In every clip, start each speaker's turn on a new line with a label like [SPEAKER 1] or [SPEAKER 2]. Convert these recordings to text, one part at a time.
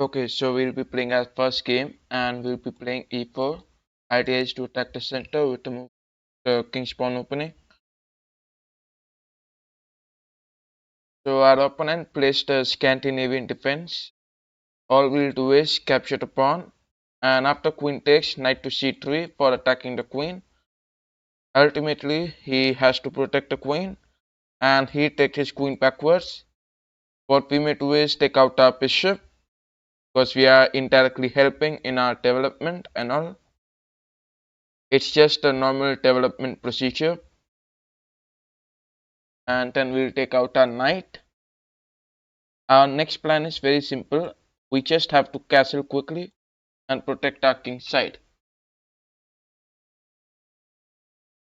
[SPEAKER 1] Okay, so we'll be playing our first game and we'll be playing e4. Idea is to attack the center with the move king's pawn opening. So our opponent placed a Scandinavian defense. All we'll do is capture the pawn and after queen takes knight to c3 for attacking the queen. Ultimately he has to protect the queen and he takes his queen backwards. What we may do is take out our bishop because we are indirectly helping in our development and all. It's just a normal development procedure. And then we'll take out our knight. Our next plan is very simple. We just have to castle quickly and protect our king side.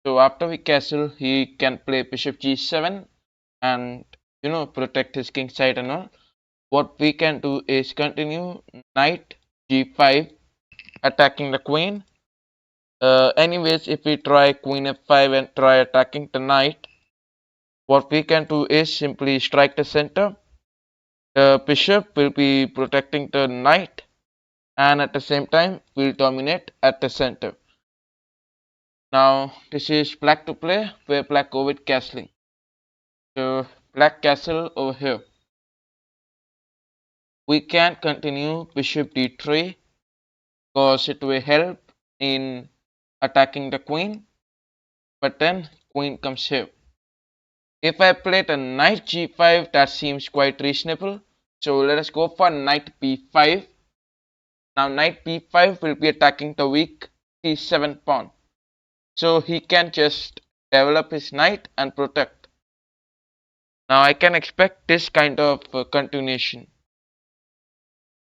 [SPEAKER 1] So after we castle, he can play bishop g7 and protect his king side and all. What we can do is continue knight g5 attacking the queen. Anyways, if we try queen f5 and try attacking the knight, what we can do is simply strike the center. The bishop will be protecting the knight and at the same time will dominate at the center. Now this is black to play where black go with castling. So black castle over here. We can continue bishop d3 because it will help in attacking the queen, but then queen comes here. If I played a knight g5, that seems quite reasonable. So let us go for knight b5. Now knight b5 will be attacking the weak c7 pawn. So he can just develop his knight and protect. Now I can expect this kind of continuation.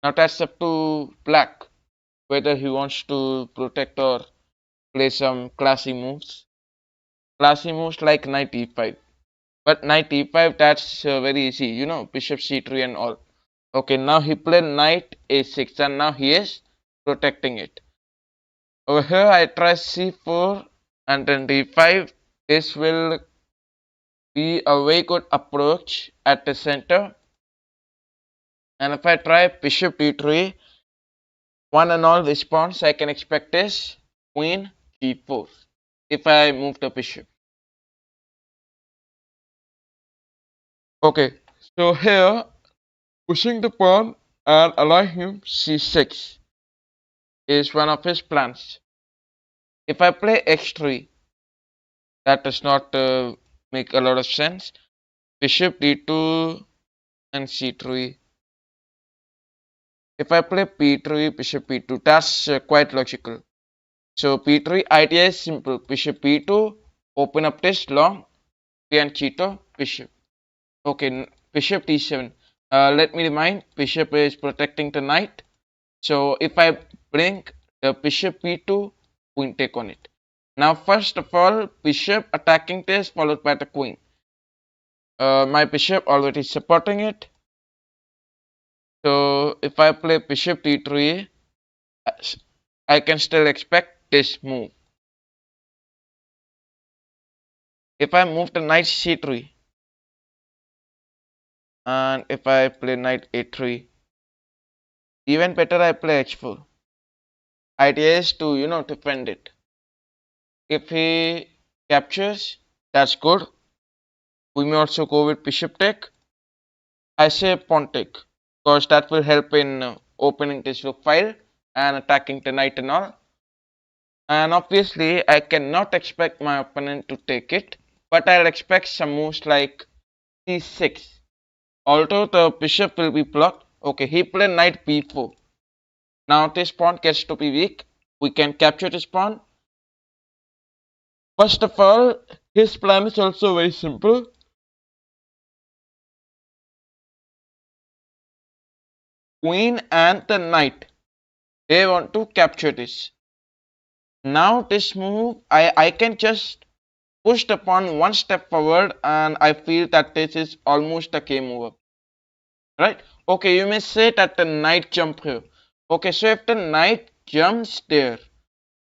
[SPEAKER 1] Now that's up to black whether he wants to protect or play some classy moves. Classy moves like knight e5. But knight e5 that's very easy, bishop c3 and all. Okay, now he played knight a6 and now he is protecting it. Over here I try c4 and then d5. This will be a very good approach at the center. And if I try bishop d3, one and all response I can expect is queen g4 if I move the bishop. Okay, so here pushing the pawn and allowing him c6 is one of his plans. If I play x3, that does not make a lot of sense. Bishop d2 and c3. If I play p3, bishop p2, that's quite logical. So p3 idea is simple. Bishop p2, open up this long, and cheater bishop. Okay, bishop d7. Let me remind, bishop is protecting the knight. So if I bring the bishop p2, queen take on it. Now first of all, bishop attacking this followed by the queen. My bishop already supporting it. So if I play bishop d3, I can still expect this move. If I move the knight c3 and if I play knight a3, even better I play h4. Idea is to defend it. If he captures, that's good. We may also go with bishop take. I say pawn take because that will help in opening this rook file and attacking the knight and all. And obviously I cannot expect my opponent to take it, but I'll expect some moves like c6. Although the bishop will be blocked. Okay, he played knight b4. Now this pawn gets to be weak. We can capture this pawn. First of all, his plan is also very simple. Queen and the knight, they want to capture this. Now this move, I can just push the pawn one step forward and I feel that this is almost a game over. Right? Okay, you may say that the knight jump here. Okay, so if the knight jumps there,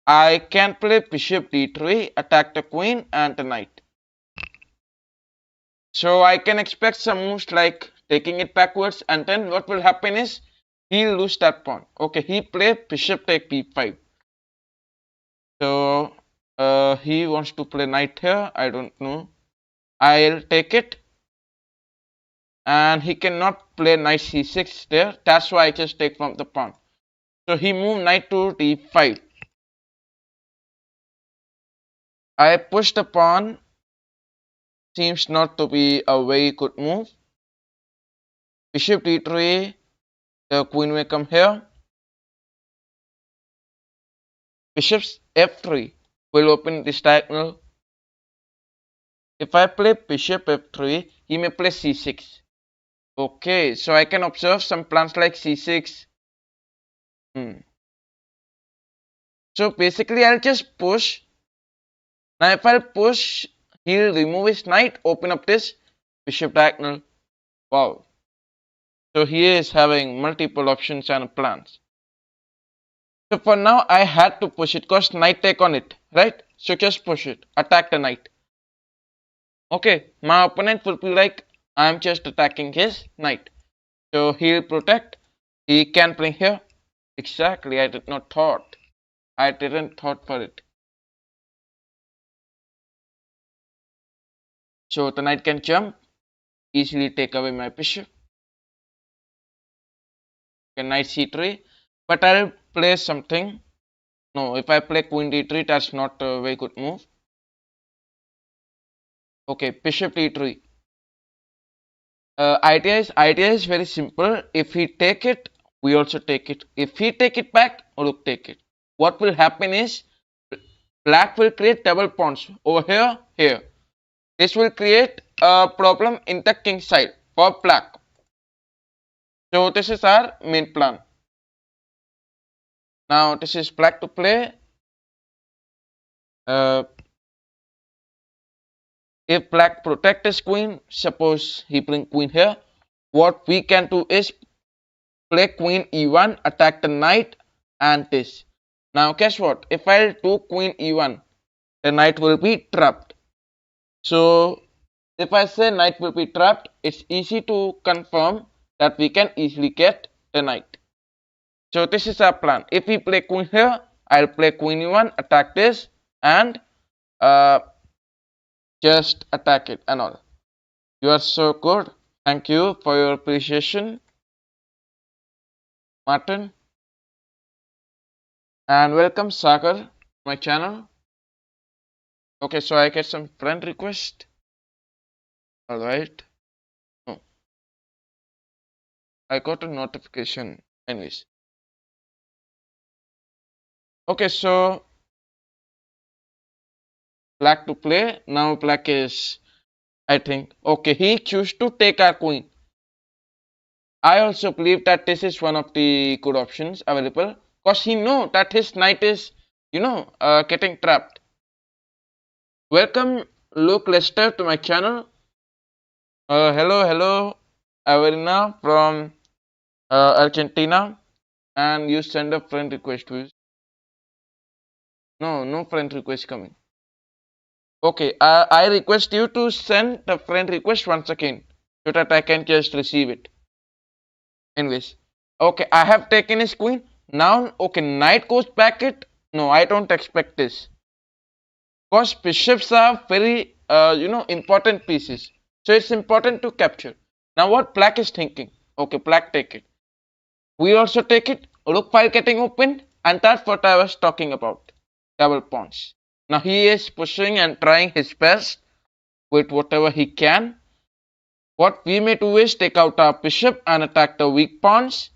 [SPEAKER 1] I can play bishop d3, attack the queen and the knight. So I can expect some moves like taking it backwards and then what will happen is he'll lose that pawn. Okay, he played bishop take b5. So he wants to play knight here. I don't know. I'll take it. And he cannot play knight c6 there. That's why I just take from the pawn. So he moved knight to d5. I push the pawn. Seems not to be a very good move. Bishop d3. The queen may come here. Bishop f3 will open this diagonal. If I play bishop f3, he may play c6. Okay, so I can observe some plans like c6. So basically, I'll just push. Now, if I push, he'll remove his knight, open up this bishop diagonal. Wow. So he is having multiple options and plans. So for now, I had to push it because knight take on it, right? So just push it, attack the knight. Okay, my opponent will be like, I'm just attacking his knight. So he'll protect. He can bring here. Exactly, I did not thought. I didn't thought for it. So the knight can jump, easily take away my bishop. Okay, knight c3. But I'll play something. No, if I play queen d3, that's not a very good move. Okay, bishop d3. Idea is very simple. If he take it, we also take it. If he take it back, Rook take it. What will happen is black will create double pawns over here, here. This will create a problem in the king side for black. So this is our main plan. Now this is black to play. If black protect his queen, suppose he bring queen here, what we can do is play queen e1, attack the knight and this. Now guess what? If I do queen e1, the knight will be trapped. So if I say knight will be trapped, it's easy to confirm that we can easily get the knight. So this is our plan. If we play queen here, I'll play queen e1, attack this and just attack it and all. You are so good. Thank you for your appreciation, Martin. And welcome Sagar to my channel. Okay, so I get some friend request. Alright. Oh, I got a notification. Anyways. Okay, so black to play. Now black is, I think, okay, he choose to take our queen. I also believe that this is one of the good options available because he know that his knight is, getting trapped. Welcome Luke Lester to my channel. Hello, Averina from Argentina, and you send a friend request to us. No friend request coming. Okay, I request you to send the friend request once again so that I can just receive it. Anyways, okay, I have taken his queen. Now, okay, knight goes back it. No, I don't expect this. Because bishops are very, important pieces. So it's important to capture. Now, what black is thinking? Okay, black take it. We also take it. Rook file getting opened. And that's what I was talking about. Double pawns. Now, he is pushing and trying his best with whatever he can. What we may do is take out our bishop and attack the weak pawns.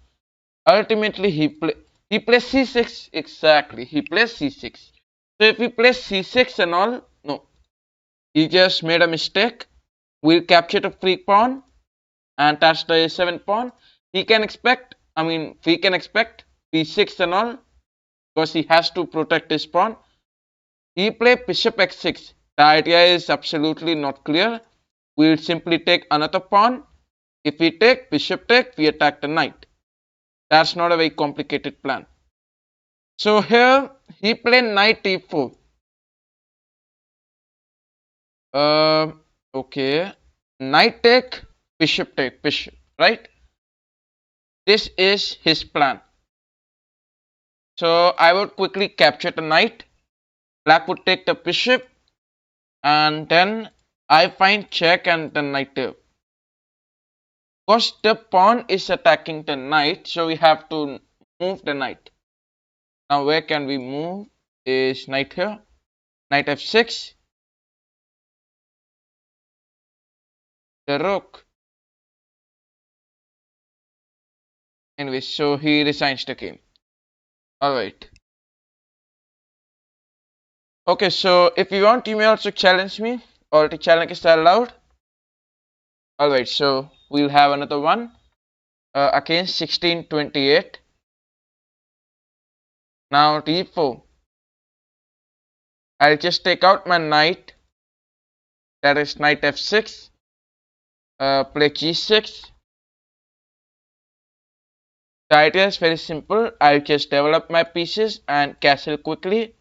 [SPEAKER 1] Ultimately, he plays c6. Exactly, he plays c6. So if he plays c6 and all, no, he just made a mistake. We'll capture the free pawn, and that's the a7 pawn. We can expect b6 and all, because he has to protect his pawn. He played bishop x6. The idea is absolutely not clear. We'll simply take another pawn. If we take bishop take, we attack the knight. That's not a very complicated plan. So here he played knight e4. Okay, knight take, bishop, right? This is his plan. So I would quickly capture the knight. Black would take the bishop, and then I find check and the knight there. Because the pawn is attacking the knight, so we have to move the knight. Now where can we move? Is knight here. Knight f6. The rook. Anyway, so he resigns the game. Alright. Okay, so if you want, you may also challenge me. Or the challenge is allowed. Alright, so we'll have another one. Against 1628. Now d4. I'll just take out my knight. That is knight f6. Play g6. The idea is very simple. I'll just develop my pieces and castle quickly.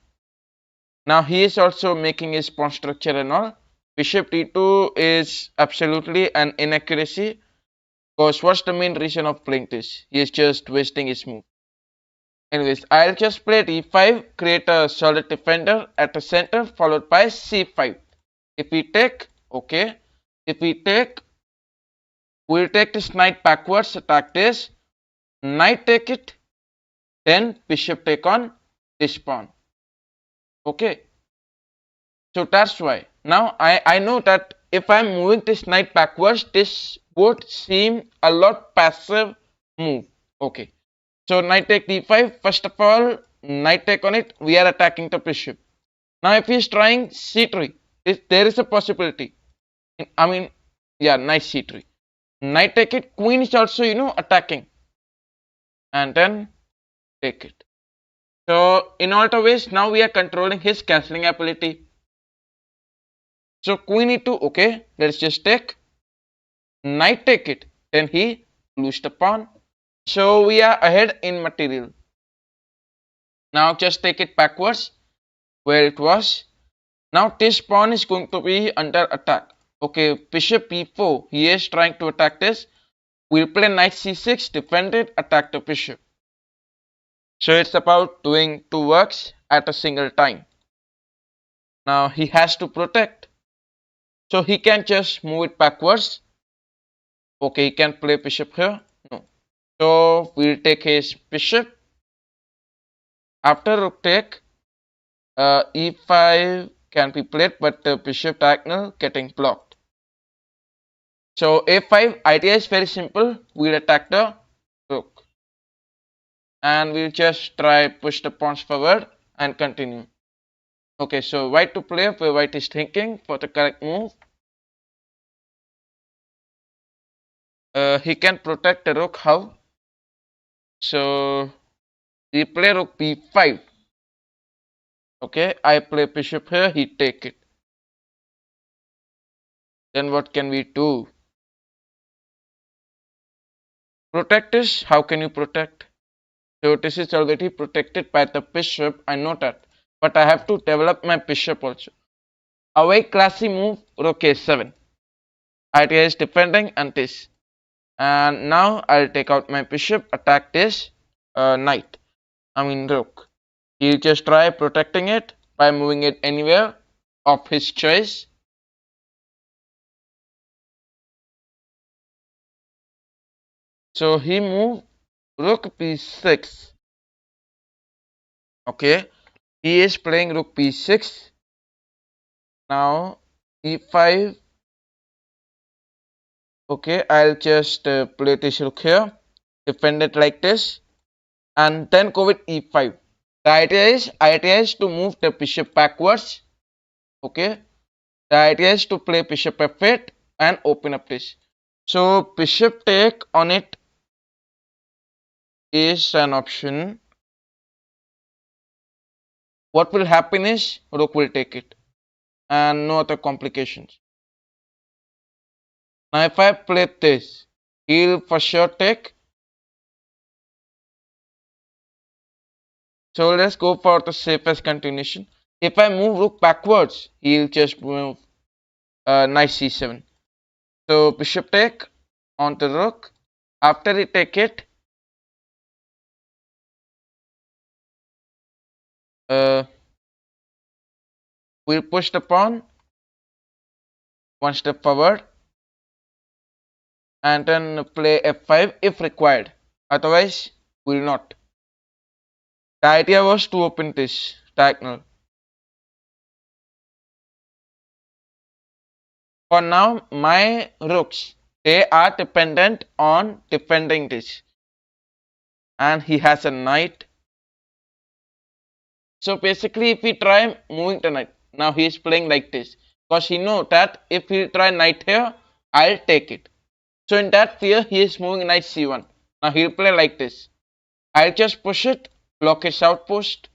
[SPEAKER 1] Now he is also making his pawn structure and all. Bishop d2 is absolutely an inaccuracy. Because what's the main reason of playing this? He is just wasting his move. Anyways, I'll just play d5, create a solid defender at the center, followed by c5. If we take, okay. If we take, we'll take this knight backwards, attack this. Knight take it, then bishop take on this pawn. Okay. So that's why. Now I know that if I'm moving this knight backwards, this would seem a lot passive move. Okay. So knight take d5. First of all, knight take on it. We are attacking the bishop. Now if he's trying c3, there is a possibility. I mean, yeah, knight c3. Knight take it. Queen is also, attacking. And then take it. So in all the ways, now we are controlling his castling ability. So queen e2, okay, let's just take. Knight take it. Then he lose the pawn. So we are ahead in material. Now just take it backwards where it was. Now this pawn is going to be under attack. Okay, bishop e4. He is trying to attack this. We'll play knight c6, defend it, attack the bishop. So it's about doing two works at a single time. Now he has to protect. So he can just move it backwards. Okay, he can play bishop here. No. So we'll take his bishop. After rook take, e5 can be played, but the bishop diagonal getting blocked. So a5 idea is very simple. We'll attack the rook. And we'll just try push the pawns forward and continue. Okay, so white to play where white is thinking for the correct move. He can protect the rook. How? So he play rook b5. Okay, I play bishop here, he take it. Then what can we do? Protect this. How can you protect? So this is already protected by the bishop. I know that. But I have to develop my bishop also. A very classy move, rook a7. Idea is defending and this. And now I'll take out my bishop, attack this knight. Rook. He'll just try protecting it by moving it anywhere of his choice. So he moved rook b6. Okay, he is playing rook b6. Now e5. Okay, I'll just play this rook here, defend it like this, and then go with e5. The idea is to move the bishop backwards. Okay, the idea is to play bishop f8 and open up this. So bishop take on it is an option. What will happen is rook will take it and no other complications. Now if I play this, he'll for sure take. So let's go for the safest continuation. If I move rook backwards, he'll just move knight c7. So bishop take on the rook. After he take it, Uh, we'll push the pawn one step forward and then play f5 if required. Otherwise, we'll not. The idea was to open this diagonal. For now, my rooks, they are dependent on defending this. And he has a knight. So basically, if we try moving the knight, now he is playing like this. Because he knows that if he try knight here, I'll take it. So in that fear, he is moving knight c1. Now he'll play like this. I'll just push it, block his outpost.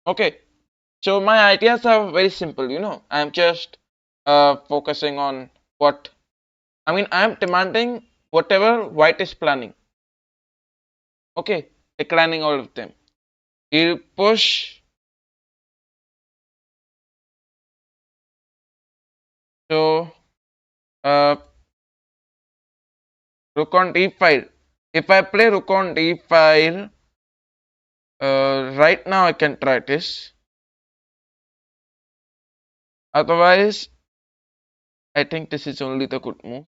[SPEAKER 1] Okay. So my ideas are very simple, I'm just focusing on what, I'm demanding whatever white is planning. Okay, declining all of them. He'll push. So, rook on d5. If I play rook on d5, right now I can try this. Otherwise, I think this is only the good move.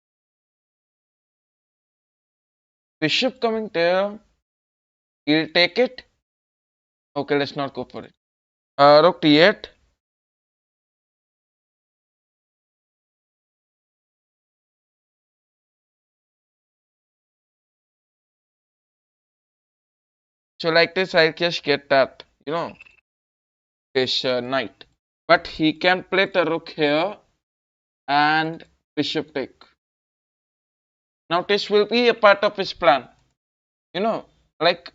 [SPEAKER 1] Bishop coming there. He'll take it. Okay, let's not go for it. Rook d8. So like this, I'll just get that, this knight. But he can play the rook here and bishop take. Now this will be a part of his plan. Like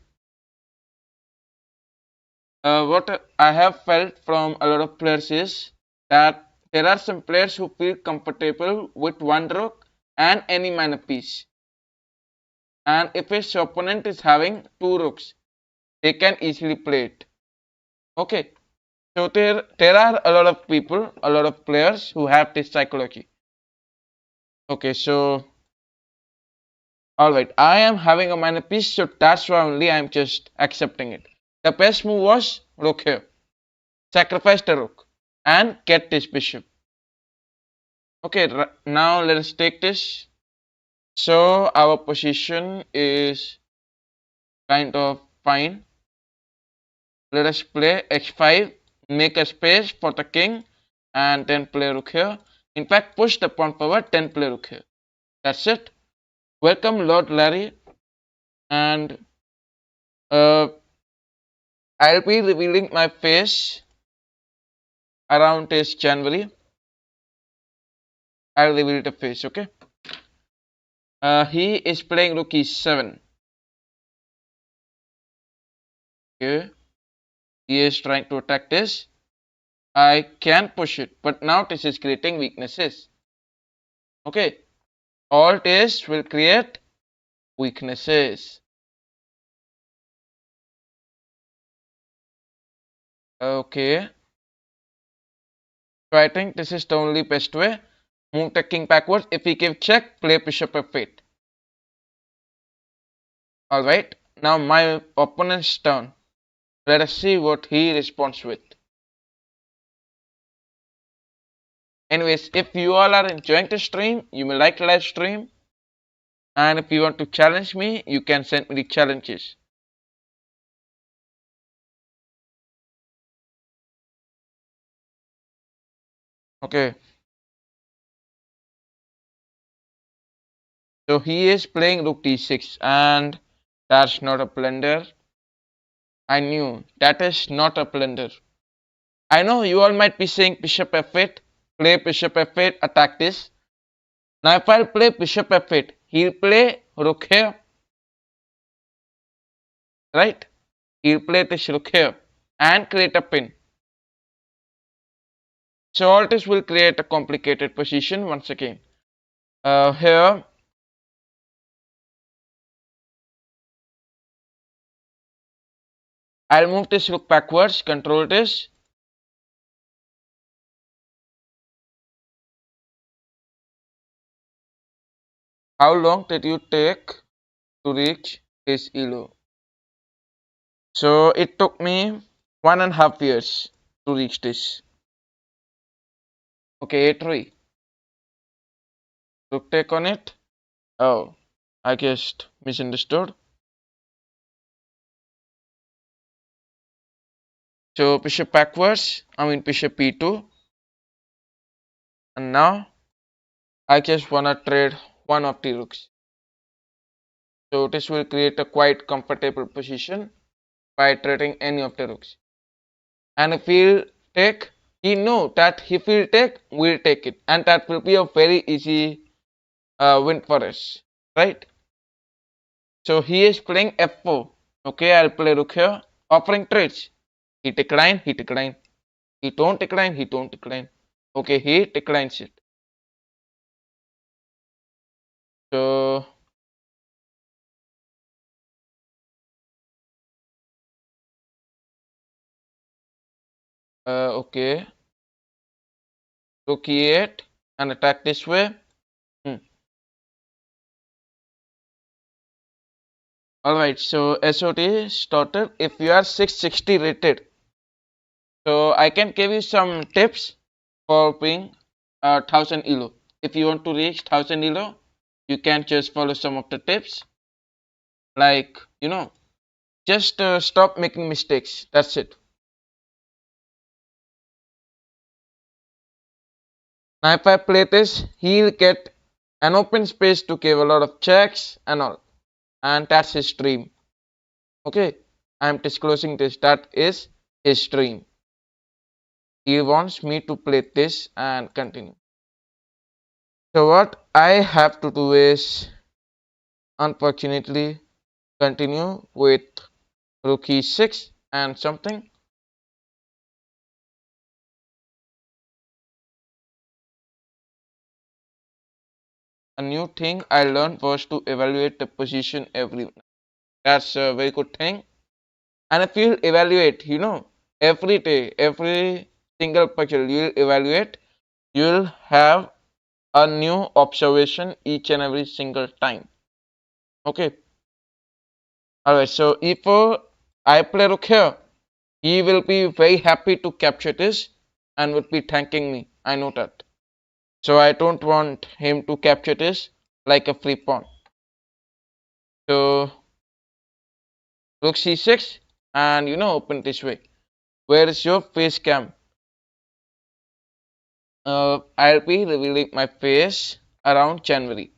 [SPEAKER 1] what I have felt from a lot of players is that there are some players who feel comfortable with one rook and any minor piece. And if his opponent is having two rooks, they can easily play it. Okay. So there are a lot of people, a lot of players who have this psychology. Okay, so alright, I am having a minor piece, so that's why only I am just accepting it. The best move was rook here. Sacrifice the rook and get this bishop. Okay, now let us take this. So our position is kind of fine. Let us play h5, make a space for the king, and then play rook here. In fact, push the pawn forward, then play rook here. That's it. Welcome, Lord Larry, and I'll be revealing my face around this January. I'll reveal the face, okay? He is playing rook e7. Okay, he is trying to attack this. I can push it, but now this is creating weaknesses. Okay, all this will create weaknesses. Okay, so I think this is the only best way. Move the king backwards. If he give check, play bishop f8. Alright, now my opponent's turn. Let us see what he responds with. Anyways, if you all are enjoying the stream, you may like the live stream. And if you want to challenge me, you can send me the challenges. Okay. So he is playing rook d6 and that's not a blunder. I knew that is not a blunder. I know you all might be saying bishop f8, play bishop f8, attack this. Now if I'll play bishop f8, he'll play rook here. Right? He'll play this rook here and create a pin. So all this will create a complicated position once again. Here I'll move this rook backwards, control this. How long did you take to reach this Elo? So it took me 1.5 years to reach this. Okay, A3. Rook take on it. Oh, I guess misunderstood. So bishop backwards. I mean bishop p2. And now I just wanna trade one of the rooks. So this will create a quite comfortable position by trading any of the rooks. And if he'll take, he know that if he'll take, we'll take it. And that will be a very easy win for us. Right? So he is playing f4. Okay, I'll play rook here. Offering trades. He decline, he decline. He don't decline, he don't decline. Okay, he declines it. So okay, rook e8 and attack this way. Hmm. Alright, so SOT started. If you are 660 rated, so I can give you some tips for being 1000 elo. If you want to reach 1000 elo, you can just follow some of the tips. Like, just stop making mistakes. That's it. Now, if I play this, he'll get an open space to give a lot of checks and all. And that's his dream. Okay, I'm disclosing this. That is his dream. He wants me to play this and continue. So what I have to do is, unfortunately, continue with rook e6 and something. A new thing I learned was to evaluate the position every. That's a very good thing. And if you evaluate, every day, every single puzzle you'll evaluate, you'll have a new observation each and every single time. Okay. Alright, so if I play rook here, he will be very happy to capture this and would be thanking me. I know that. So I don't want him to capture this like a free pawn. So rook c6 and open this way. Where is your face cam? I'll be revealing my face around January.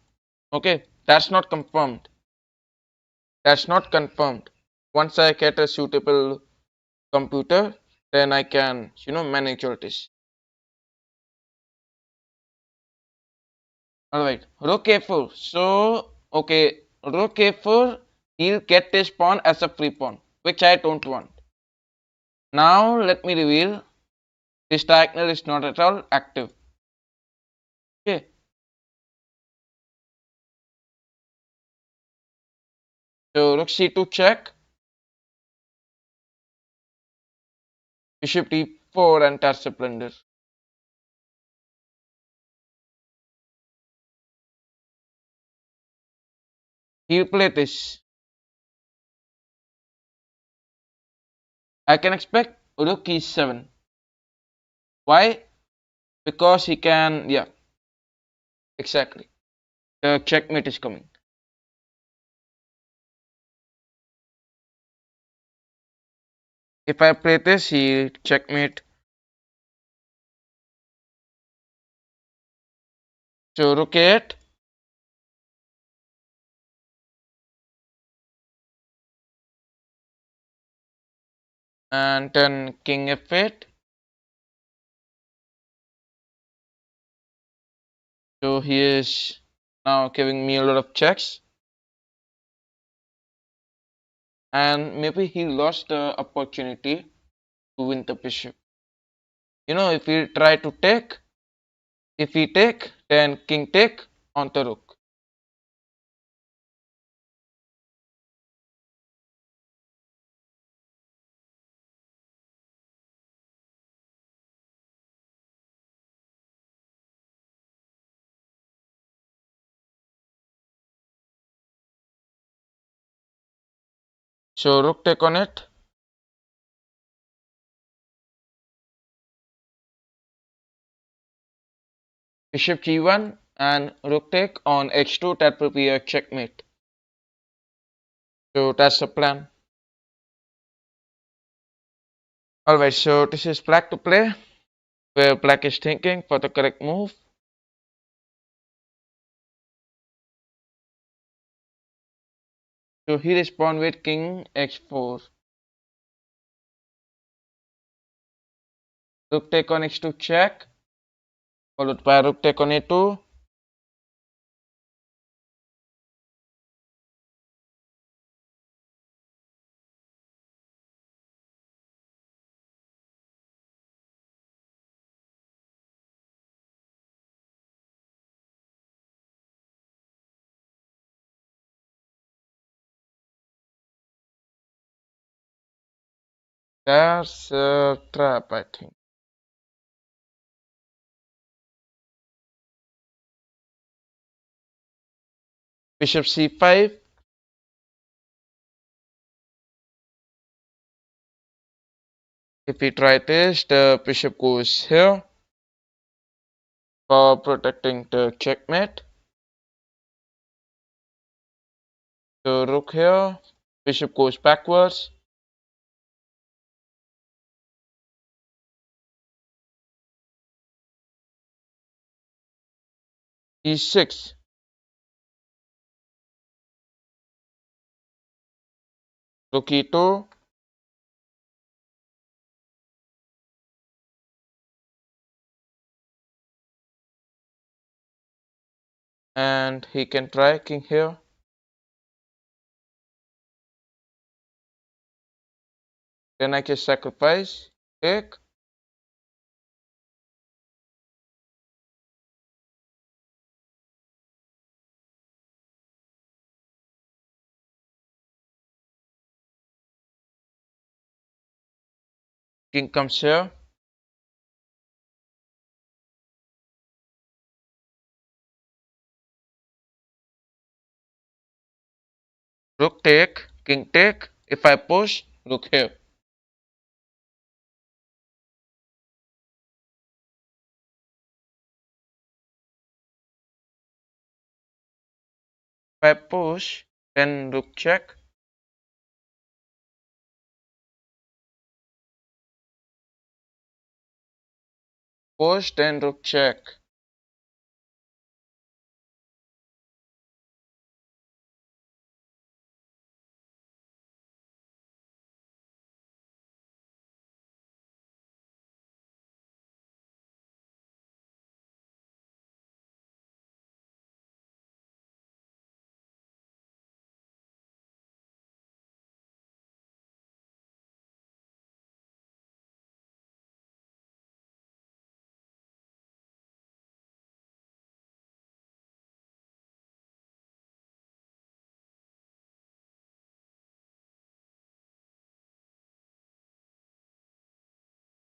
[SPEAKER 1] Okay, that's not confirmed. That's not confirmed. Once I get a suitable computer, then I can, manage all this. Alright, rook a4. So, okay, rook a4, he'll get this pawn as a free pawn, which I don't want. Now, let me reveal this diagonal is not at all active. Okay, so rook c2 check, bishop d4, and that's a blunder. He'll play this. I can expect rook e7. Why? Because he can, yeah, exactly. The checkmate is coming. If I play this, he checkmate. So rook a8, and then king f8. So he is now giving me a lot of checks, and maybe he lost the opportunity to win the bishop. If he try to take, if he take, then king take on the rook. So rook take on it. Bishop g1 and rook take on h2. That will be a checkmate. So that's the plan. Alright, so this is black to play, where black is thinking for the correct move. So he responds with king h4. Rook take on h2 check, followed by rook take on a2. That's a trap, I think. Bishop c5. If we try this, the bishop goes here for protecting the checkmate. So rook here, bishop goes backwards. e6. Rook e2. And he can try king here. Then I can sacrifice, take. King comes here. Rook take, king take. If I push, rook here. If I push, then rook check. Push, then rook check.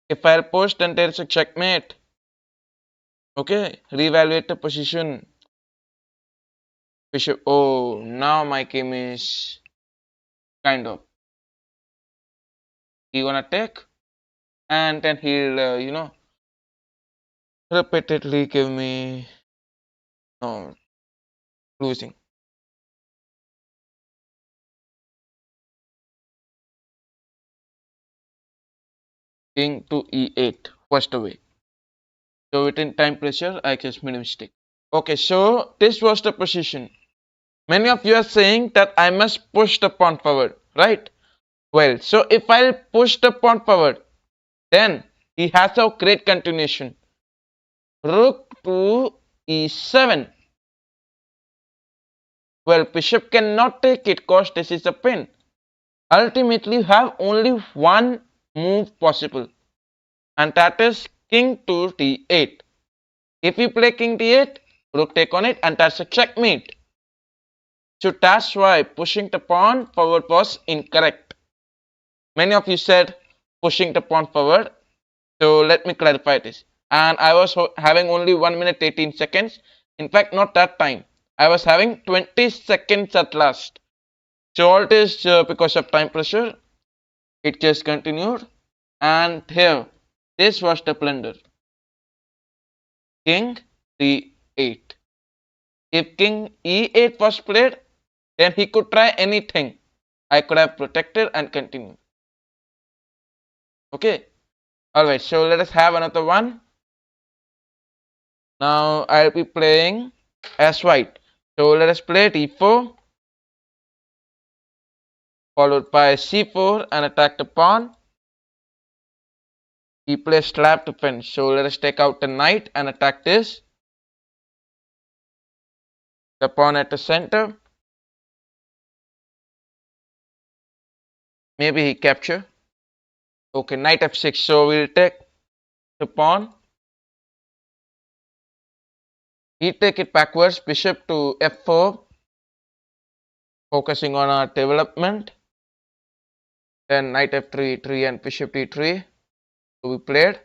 [SPEAKER 1] If I'll push, then there's a checkmate. Okay, reevaluate the position. Bishop. Oh, now my game is kind of. He gonna take, and then he'll, repeatedly give me no losing. King to e8. First away. So within time pressure, I just made a mistake. Okay, so this was the position. Many of you are saying that I must push the pawn forward, right? Well, so if I'll push the pawn forward, then he has a great continuation. Rook to e7. Well, bishop cannot take it because this is a pin. Ultimately, you have only one move possible, and that is king to d8. If you play king d8, rook take on it, and that's a checkmate. So that's why pushing the pawn forward was incorrect. Many of you said pushing the pawn forward. So let me clarify this. And I was having only 1 minute 18 seconds. In fact, not that time. I was having 20 seconds at last. So all this because of time pressure. It just continued. And here, this was the blunder. King d8. If king e8 was played, then he could try anything. I could have protected and continued. Okay. Alright, so let us have another one. Now I'll be playing as white. So let us play d4 followed by c4 and attack the pawn. He plays slap to finish. So let us take out the knight and attack this. The pawn at the center. Maybe he capture. Okay, knight f6. So we'll take the pawn. He take it backwards. Bishop to f4. Focusing on our development. Then knight f3, e3 and bishop d3. So we played.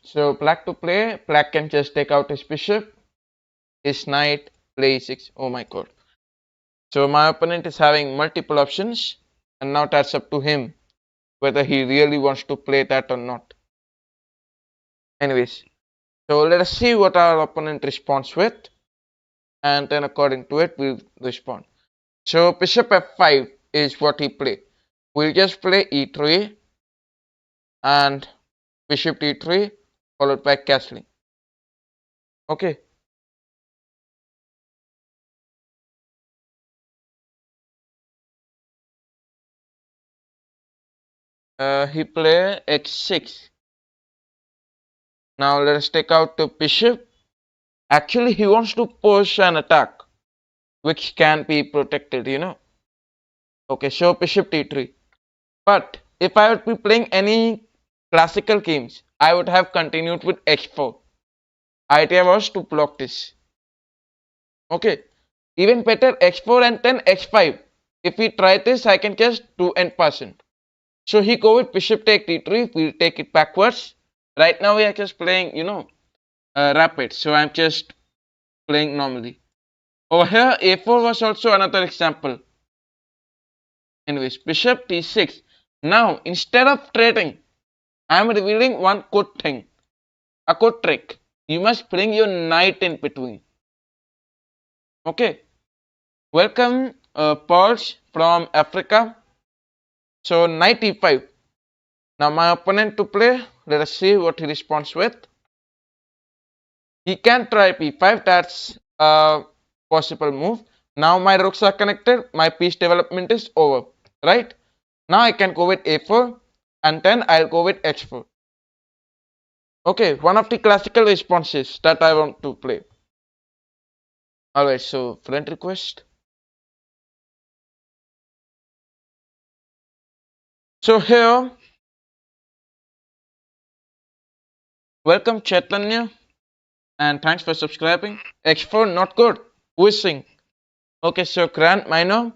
[SPEAKER 1] So black to play. Black can just take out his bishop. His knight, play e6. Oh my god. So my opponent is having multiple options. And now that's up to him whether he really wants to play that or not. Anyways, so let us see what our opponent responds with, and then according to it we'll respond. So bishop f5 is what he played. We'll just play e3 and bishop d3 followed by castling. Okay. He play x6. Now let us take out the bishop. Actually, he wants to push an attack, which can be protected, you know. Okay, so bishop d3. But if I would be playing any classical games, I would have continued with h4. Idea was to block this. Okay, even better h4 and then h5. If we try this, I can just do n%. So he go with bishop take d3. We'll take it backwards. Right now we are just playing, you know, rapid. So I'm just playing normally. Over here, a4 was also another example. Anyways, bishop d6. Now, instead of trading, I am revealing one good thing, a good trick. You must bring your knight in between. Okay. Welcome, Pauls from Africa. So, knight e5. Now, my opponent to play. Let us see what he responds with. He can try p5. That's a possible move. Now, my rooks are connected. My piece development is over. Right? Now, I can go with a4. And then I'll go with h4. Okay, one of the classical responses that I want to play. Alright, so friend request. So here, welcome Chaitanya and thanks for subscribing. X4 not good. Who is saying? Okay, so Grand Minor.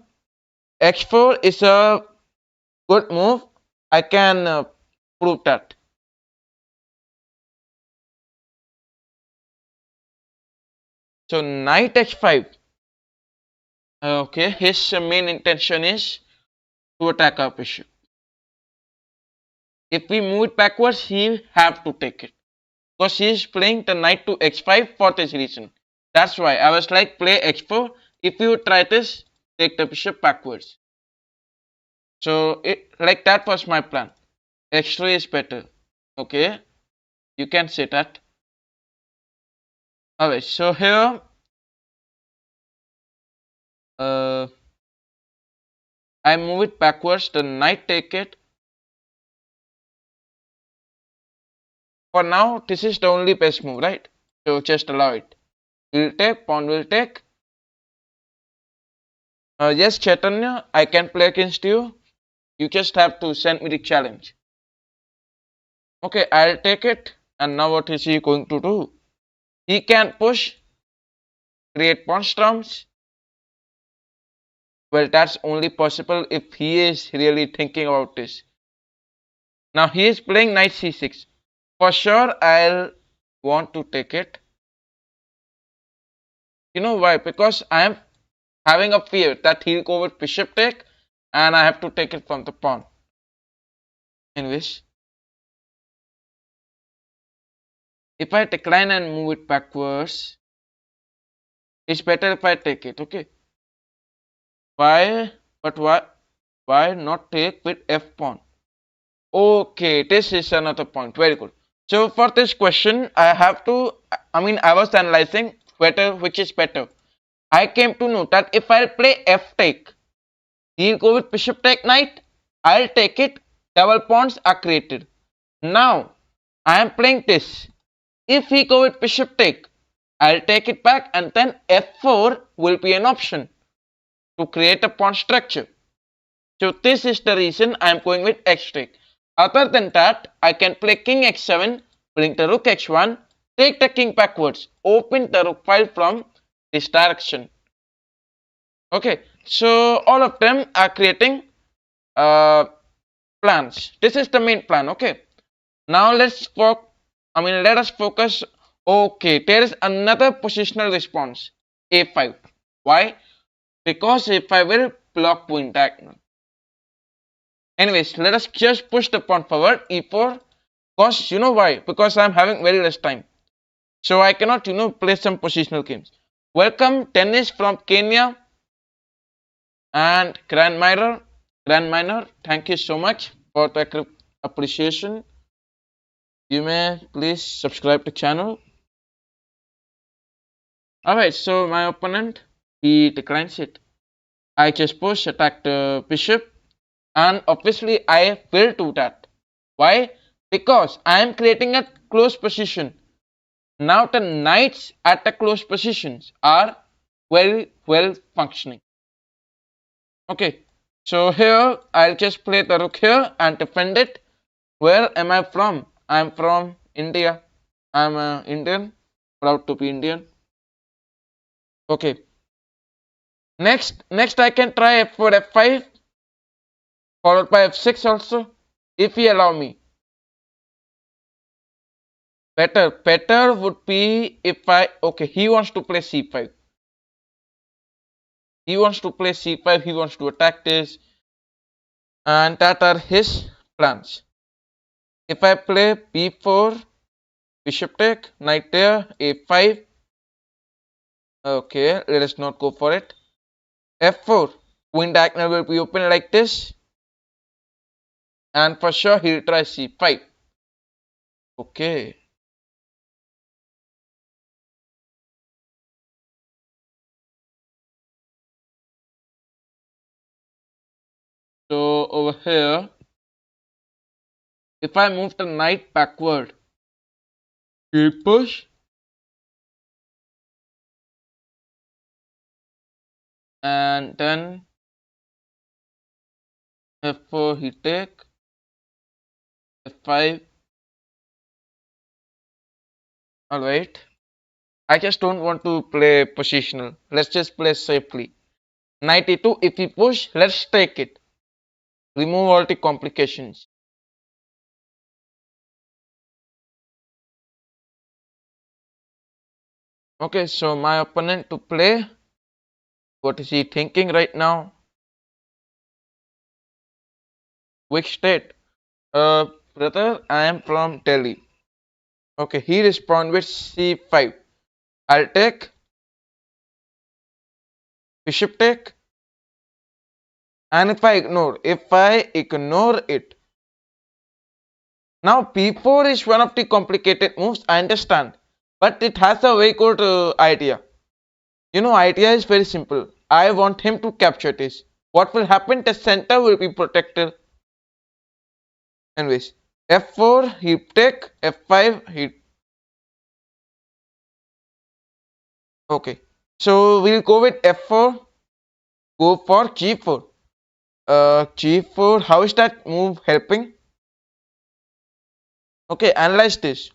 [SPEAKER 1] X4 is a good move. I can prove that. So knight h5. Okay, his main intention is to attack our bishop. If we move it backwards, he'll have to take it. Because he is playing the knight to h5 for this reason. That's why I was like, play h4. If you try this, take the bishop backwards. So like that was my plan. h3 is better. Okay, you can say that. Alright, so here I move it backwards. The knight take it. For now, this is the only best move, right? So just allow it. We'll take, pawn will take. Yes, Chaitanya, I can play against you. You just have to send me the challenge. Okay, I'll take it. And now what is he going to do? He can push, create pawn storms. Well, that's only possible if he is really thinking about this. Now he is playing knight c6. For sure, I'll want to take it. You know why? Because I am having a fear that he'll go with bishop take and I have to take it from the pawn. Anyways, if I decline and move it backwards, it's better if I take it, okay? Why? But why not take with f pawn? Okay, this is another point. Very good. So for this question, I was analyzing whether which is better. I came to know that if I'll play f take, he'll go with bishop take knight. I'll take it. Double pawns are created. Now I am playing this. If he go with bishop take, I'll take it back and then f4 will be an option to create a pawn structure. So this is the reason I am going with x take. Other than that, I can play king x7, bring the rook x1, take the king backwards, open the rook file from this direction. Okay, so all of them are creating plans. This is the main plan. Okay, now let us focus. Okay, there is another positional response, a5. Why? Because a5 will block queen diagonal. Anyways, let us just push the pawn forward, e4. Because you know why? Because I'm having very less time. So I cannot, play some positional games. Welcome, Tennis from Kenya and Grand Minor. Grand Minor, thank you so much for the appreciation. You may please subscribe to the channel. Alright, so my opponent, he declines it. I just push, attack the bishop. And obviously I will do that. Why? Because I am creating a close position. Now the knights at the close positions are very well functioning. Okay, so here I'll just play the rook here and defend it. Where am I from? I'm from India. I'm Indian, proud to be Indian. Okay. Next I can try f4, f5, followed by f6 also, if he allow me. Better would be if okay, he wants to play c5. He wants to play c5, he wants to attack this, and that are his plans. If I play b4, bishop take, knight there, a5. Okay, let us not go for it. f4, queen diagonal will be open like this, and for sure he'll try c5. Okay. So over here, if I move the knight backward, he'll push, and then f4 he take, f5. Alright. I just don't want to play positional. Let's just play safely. Knight e2, if we push, let's take it. Remove all the complications. Okay, so my opponent to play. What is he thinking right now? Which state? Brother, I am from Delhi. Okay, he respond with c5. I'll take. Bishop take. And if I ignore it. Now b4 is one of the complicated moves, I understand. But it has a very good idea. Idea is very simple. I want him to capture this. What will happen? The center will be protected. Anyways, f4 he take, f5 he. Okay, so we'll go with f4. Go for g4. G4. How is that move helping? Okay, analyze this.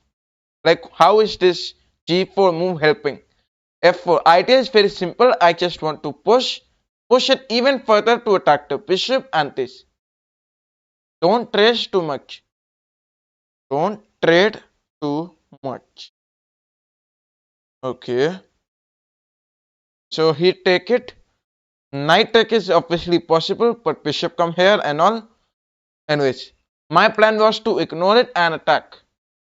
[SPEAKER 1] Like, how is this g4 move helping? f4. Idea is very simple. I just want to push it even further to attack the bishop and this. Don't trade too much. Don't trade too much. Okay. So he take it. Knight take is obviously possible, but bishop come here and all. Anyways, my plan was to ignore it and attack.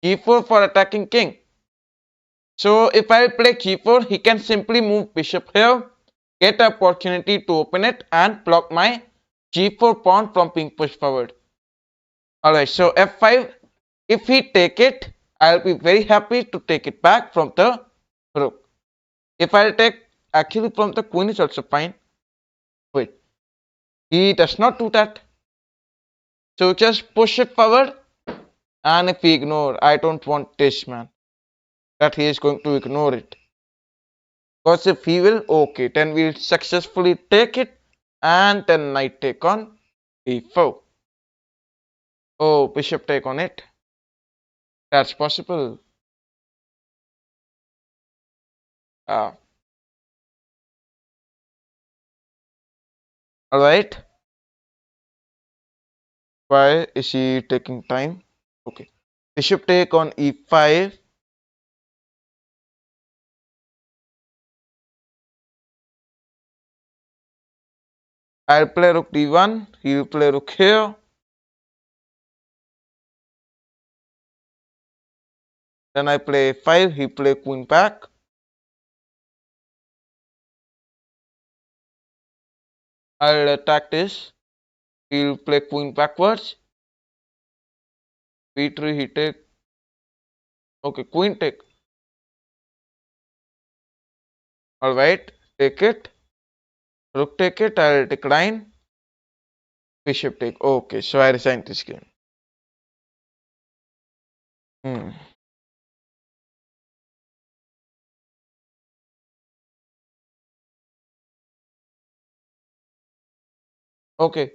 [SPEAKER 1] G4 for attacking king. So if I play G4, he can simply move bishop here, get the opportunity to open it and block my G4 pawn from being pushed forward. Alright, so F5, if he take it, I'll be very happy to take it back from the rook. If I'll take actually from the queen is also fine. Wait, he does not do that. So just push it forward, and if we ignore, I don't want this, man, that he is going to ignore it. Because if he will, okay, then we'll successfully take it and then knight take on e4. Oh, bishop take on it. That's possible. Ah, alright. Why is he taking time? Okay. Bishop take on e5. I'll play rook d1. He'll play rook here. Then I play 5. He play queen back. I'll attack this. He'll play queen backwards. b3 he take. Okay, queen take. Alright, take it. Rook take it. I'll decline. Bishop take. Okay, so I resigned this game. Hmm. Okay,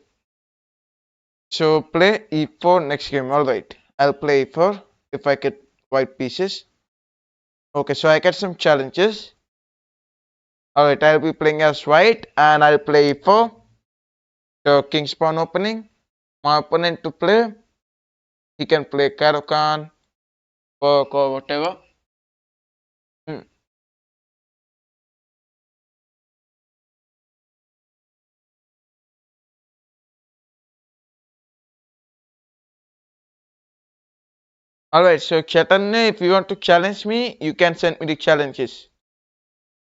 [SPEAKER 1] so play e4 next game. Alright, I'll play e4 if I get white pieces. Okay, so I get some challenges. Alright, I'll be playing as white and I'll play e4. The king's pawn opening. My opponent to play. He can play Caro-Kann, Burke or whatever. Hmm. Alright, so Chaitanya, if you want to challenge me, you can send me the challenges.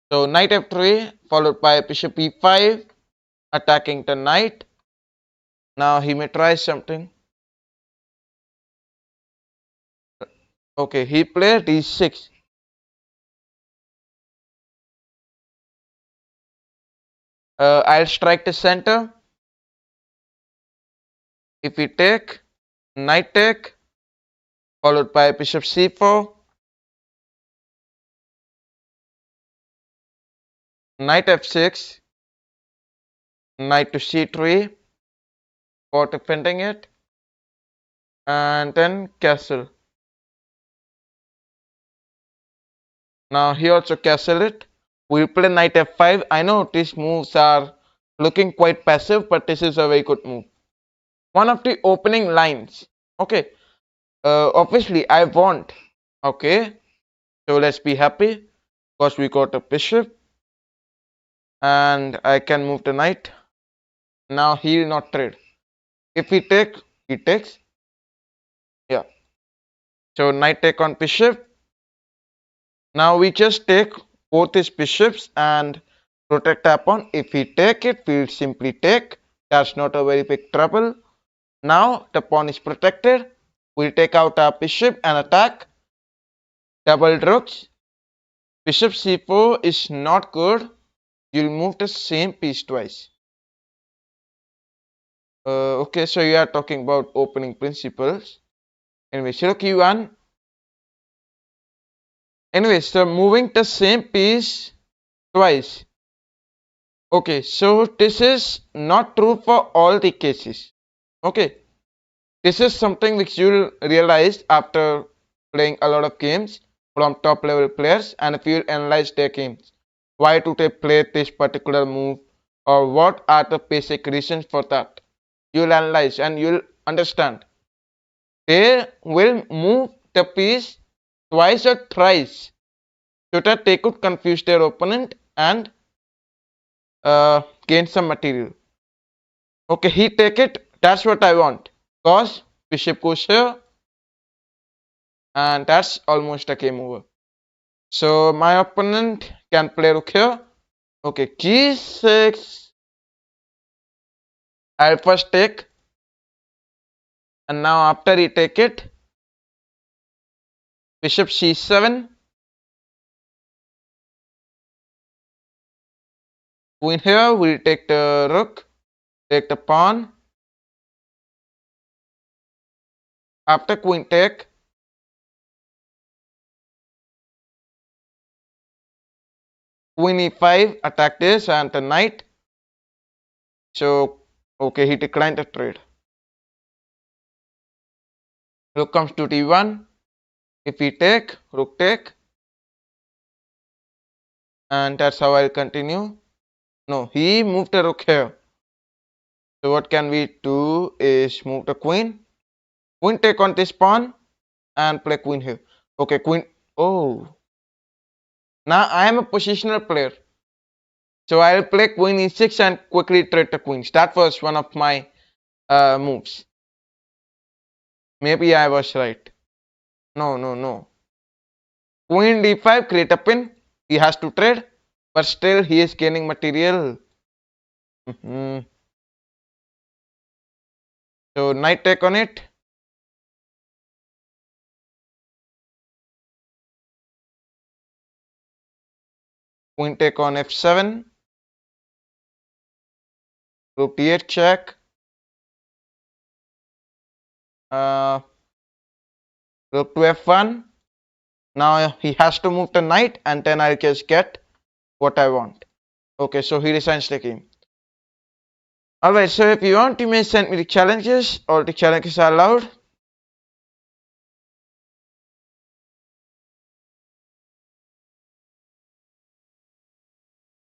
[SPEAKER 1] So knight f3 followed by bishop e5, attacking the knight. Now he may try something. Okay, he played d6. I'll strike the center. If we take, knight take, followed by bishop c4, knight f6, knight to c3 for defending it, and then castle. Now he also castle it. We'll play knight f5. I know these moves are looking quite passive, but this is a very good move. One of the opening lines. Okay. Obviously I want. Okay. So let's be happy because we got a bishop and I can move the knight. Now he will not trade. If he take, he takes. Yeah. So knight take on bishop. Now we just take both his bishops and protect our pawn. If we take it, we'll simply take. That's not a very big trouble. Now the pawn is protected. We'll take out our bishop and attack. Double rooks. Bishop c4 is not good. You'll move the same piece twice. Okay, so you are talking about opening principles. Anyway, rook e1. Anyway, so moving the same piece twice. Okay, so this is not true for all the cases. Okay, this is something which you'll realize after playing a lot of games from top level players, and if you analyze their games, why do they play this particular move or what are the basic reasons for that. You'll analyze and you'll understand. They will move the piece twice or thrice so that they could confuse their opponent and gain some material. Okay, he take it. That's what I want. Cause bishop goes here, and that's almost a game over. So my opponent can play rook here. Okay, g6. I'll first take, and now after he take it, bishop c7. Queen here, we'll take the rook, take the pawn. After queen take, queen e5, attack this and the knight. So, okay, he declined the trade. Rook comes to d1. If he take, rook take. And that's how I'll continue. No, he moved the rook here. So what can we do is move the queen. Queen take on this pawn and play queen here. Okay, queen. Oh. Now I am a positional player. So I'll play queen e6 and quickly trade the queens. That was one of my moves. Maybe I was right. No, no, no. Queen d5, create a pin. He has to trade. But still he is gaining material. So knight take on it. Queen take on f7. Rook d8 check. Rook to f1. Now he has to move the knight and then I'll just get what I want. Okay, so he resigns the game. Alright, so if you want, you may send me the challenges. All the challenges are allowed.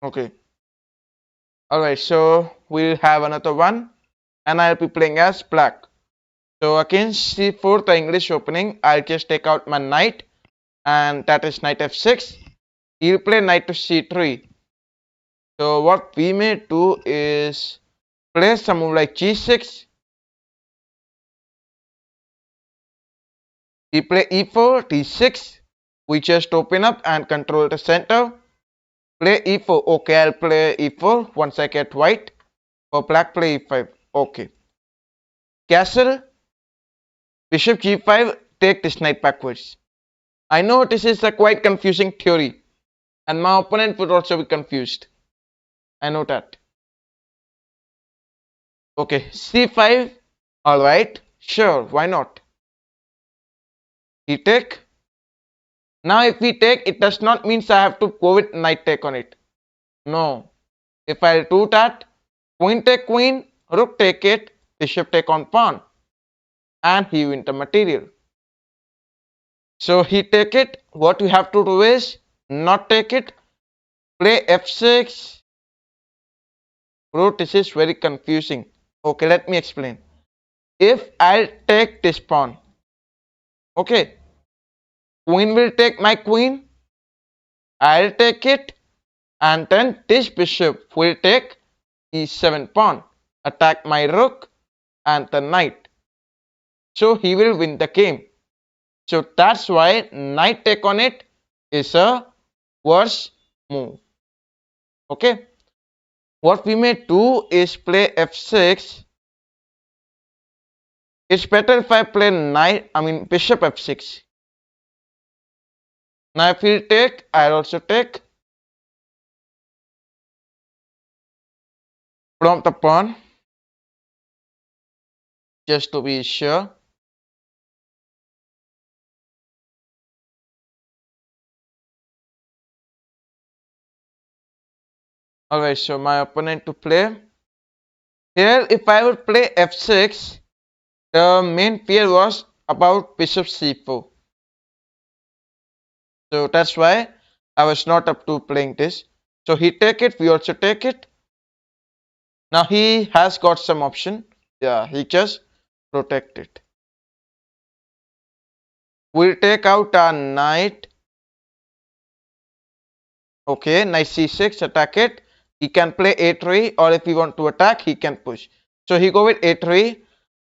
[SPEAKER 1] Okay. Alright, so we'll have another one and I'll be playing as black. So against c4, the English opening, I'll just take out my knight and that is knight f6. He'll play knight to c3. So what we may do is play some move like g6. He play e4, d6. We just open up and control the center. Play e4. Okay, I'll play e4 once I get white. For black, play e5. Okay. Castle. Bishop g5. Take this knight backwards. I know this is a quite confusing theory. And my opponent would also be confused. I know that. Okay, c5. Alright. Sure, why not? He take. Now if we take, it does not mean I have to go with knight take on it. No. If I do that, queen take queen, rook take it, bishop take on pawn. And he win the material. So he take it. What we have to do is not take it. Play f6. Bro, this is very confusing. Okay, let me explain. If I take this pawn, okay, queen will take my queen. I'll take it. And then this bishop will take e7 pawn. Attack my rook and the knight. So he will win the game. So that's why knight take on it is a worse move. Okay. What we may do is play f6. It's better if I play bishop f6. Now if he'll take, I'll also take. From the pawn. Just to be sure. Alright, so my opponent to play. Here, if I would play f6, the main fear was about bishop c4. So that's why I was not up to playing this. So he take it, we also take it. Now he has got some option. Yeah, he just protect it. We'll take out a knight. Okay, knight c6, attack it. He can play a3, or if he want to attack, he can push. So he go with a3.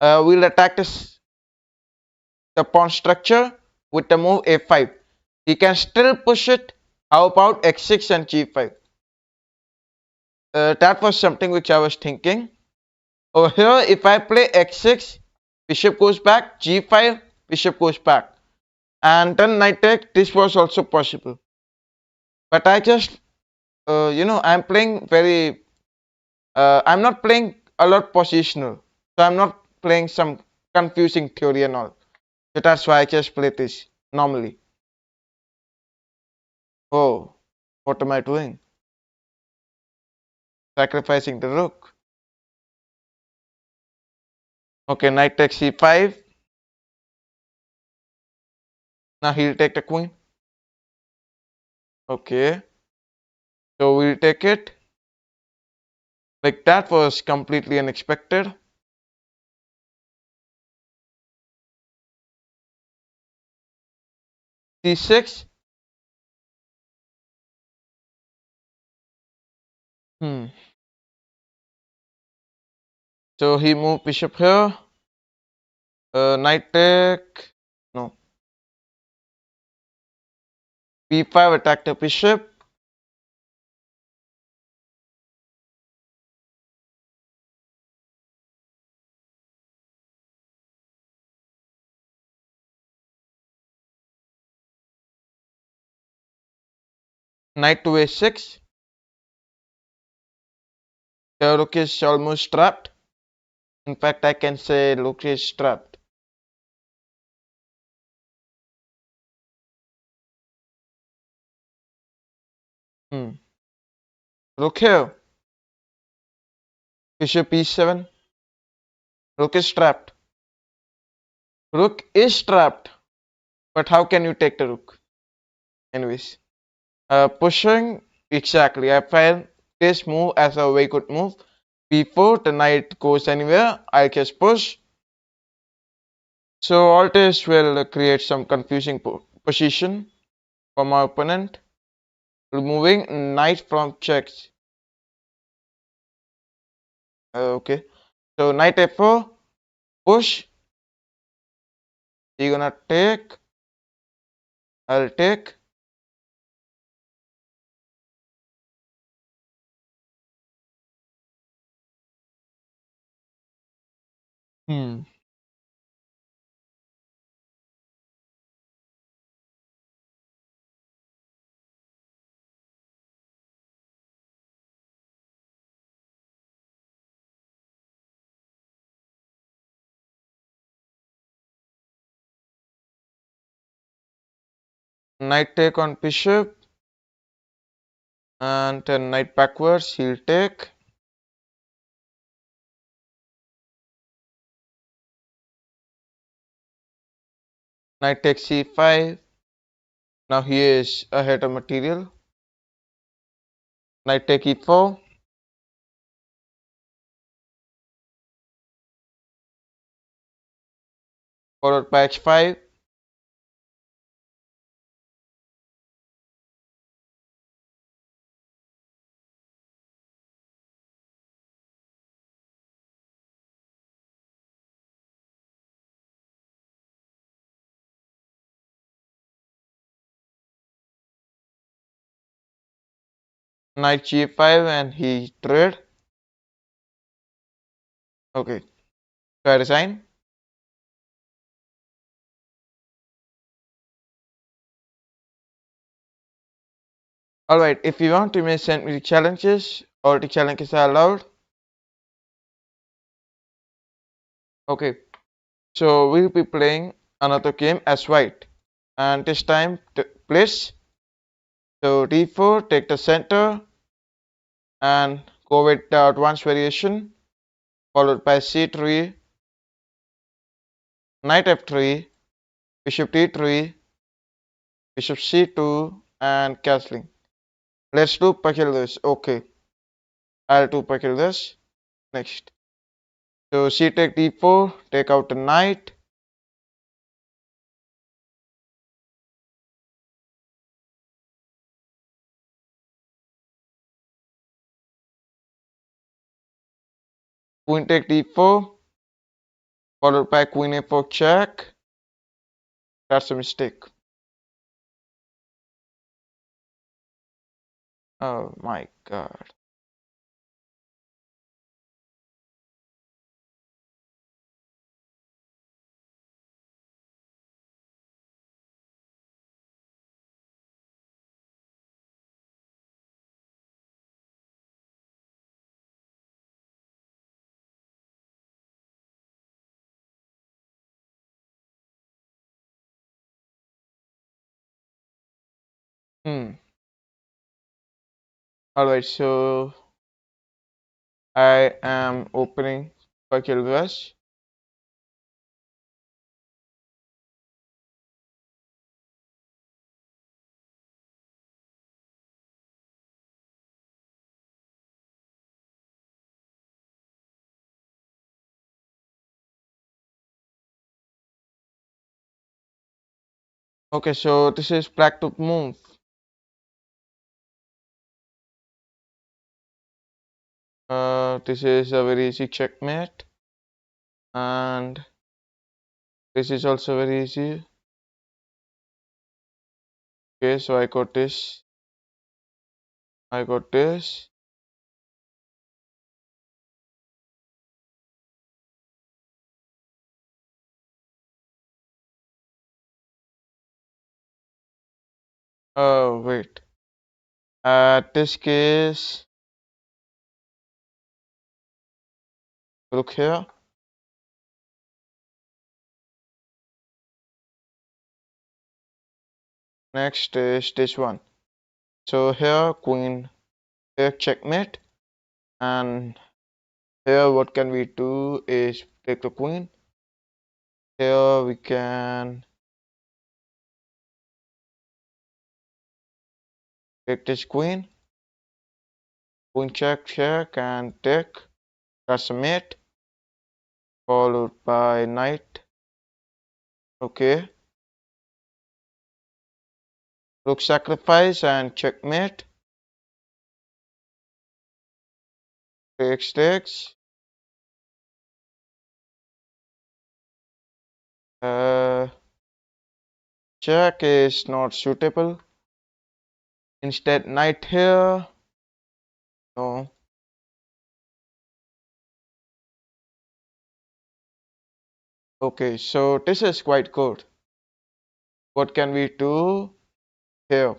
[SPEAKER 1] We'll attack the pawn structure with the move a5. He can still push it. How about x6 and g5? That was something which I was thinking. Over here, if I play x6, bishop goes back, g5, bishop goes back. And then knight take, this was also possible. But I just, I'm playing I'm not playing a lot positional. So I'm not playing some confusing theory and all. So that's why I just play this normally. Oh, what am I doing? Sacrificing the rook. Okay, knight takes c5. Now he'll take the queen. Okay, so we'll take it. Like that was completely unexpected. c6. Hmm. So he moved bishop here. Knight take. No. b5 attack the bishop. Knight to a6. The rook is almost trapped. In fact, I can say rook is trapped. Hmm. Rook here. Bishop e7. Rook is trapped. Rook is trapped. But how can you take the rook? Anyways. Pushing. Exactly. I find this move as a very good move. Before the knight goes anywhere, I just push. So all this will create some confusing position for my opponent. Removing knight from checks. Okay. So knight f4. Push. You're gonna take. I'll take. Hmm. Knight take on bishop. And then knight backwards. He'll take. Knight takes c5. Now he is ahead of material. Knight take e4. Followed by h5. Knight g5 and he trade. Okay. So I resign. Alright, if you want, you may send me the challenges. All the challenges are allowed. Okay. So we'll be playing another game as white. And this time, place. So d4, take the center and go with the advanced variation. Followed by c3, knight f3, bishop d3, bishop c2, and castling. Let's do this. Okay, I'll do this next. So c take d4, take out the knight. Queen take d4, followed by queen a4 check. That's a mistake. Oh my god. Hmm. Alright, so I am opening for Kilvas. Okay, so this is black to move. This is a very easy checkmate, and this is also very easy. Okay, so I got this. I got this. Oh, wait. This case, look here. Next is this one. So here, queen, here, checkmate. And here, what can we do is take the queen. Here, we can take this queen. Queen check, check, and take. That's a mate. Followed by knight. Okay. Rook sacrifice and checkmate. Takes, takes. Uh, Check is not suitable. Instead, knight here. No. Okay, so this is quite good. What can we do here?